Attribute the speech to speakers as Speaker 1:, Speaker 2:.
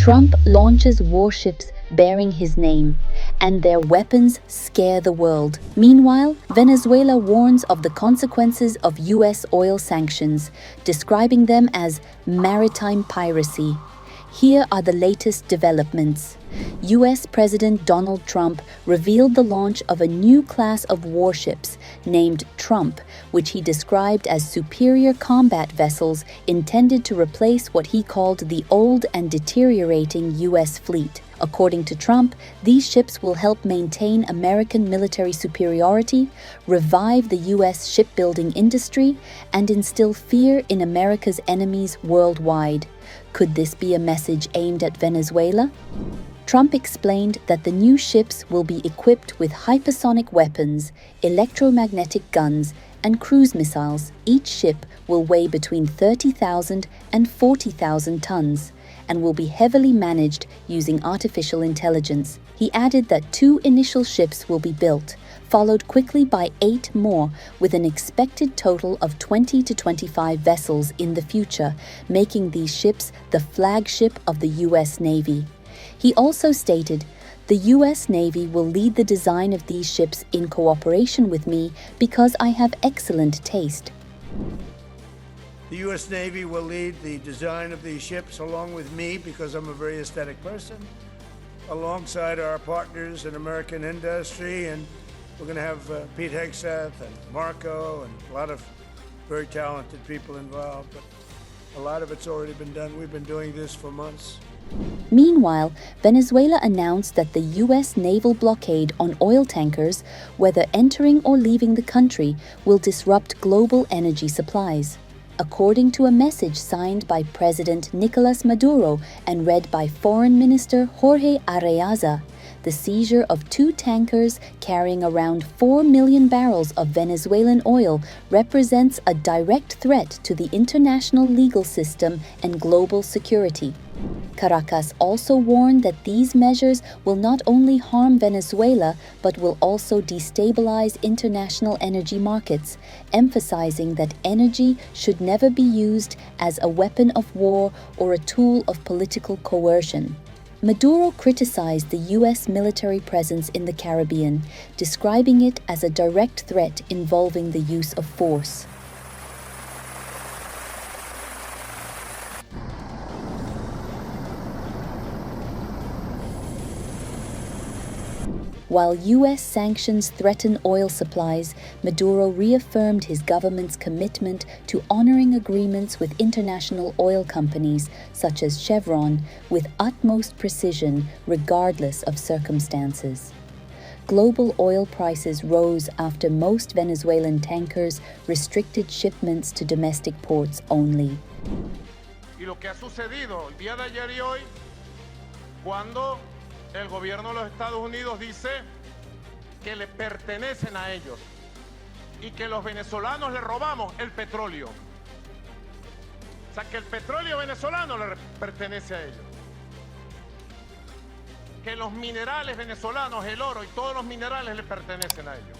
Speaker 1: Trump launches warships bearing his name, and their weapons scare the world. Meanwhile, Venezuela warns of the consequences of U.S. oil sanctions, describing them as maritime piracy. Here are the latest developments. U.S. President Donald Trump revealed the launch of a new class of warships named Trump, which he described as superior combat vessels intended to replace what he called the old and deteriorating U.S. fleet. According to Trump, these ships will help maintain American military superiority, revive the U.S. shipbuilding industry, and instill fear in America's enemies worldwide. Could this be a message aimed at Venezuela? Trump explained that the new ships will be equipped with hypersonic weapons, electromagnetic guns, and cruise missiles. Each ship will weigh between 30,000 and 40,000 tons and will be heavily managed using artificial intelligence. He added that 2 initial ships will be built, followed quickly by 8 more, with an expected total of 20 to 25 vessels in the future, making these ships the flagship of the U.S. Navy. He also stated, "The U.S. Navy will lead the design of these ships in cooperation with me because I have excellent taste."
Speaker 2: The U.S. Navy will lead the design of these ships along with me because I'm a very aesthetic person, alongside our partners in American industry, and we're going to have Pete Hegseth and Marco and a lot of very talented people involved, but a lot of it's already been done. We've been doing this for months.
Speaker 1: Meanwhile, Venezuela announced that the U.S. naval blockade on oil tankers, whether entering or leaving the country, will disrupt global energy supplies. According to a message signed by President Nicolas Maduro and read by Foreign Minister Jorge Arreaza, the seizure of 2 tankers carrying around 4 million barrels of Venezuelan oil represents a direct threat to the international legal system and global security. Caracas also warned that these measures will not only harm Venezuela but will also destabilize international energy markets, emphasizing that energy should never be used as a weapon of war or a tool of political coercion. Maduro criticized the U.S. military presence in the Caribbean, describing it as a direct threat involving the use of force. While U.S. sanctions threaten oil supplies, Maduro reaffirmed his government's commitment to honoring agreements with international oil companies, such as Chevron, with utmost precision, regardless of circumstances. Global oil prices rose after most Venezuelan tankers restricted shipments to domestic ports only.
Speaker 3: Y lo que ha sucedido el día de ayer y hoy, cuando el gobierno de los Estados Unidos dice que le pertenecen a ellos y que los venezolanos le robamos el petróleo. O sea, que el petróleo venezolano le pertenece a ellos. Que los minerales venezolanos, el oro y todos los minerales le pertenecen a ellos.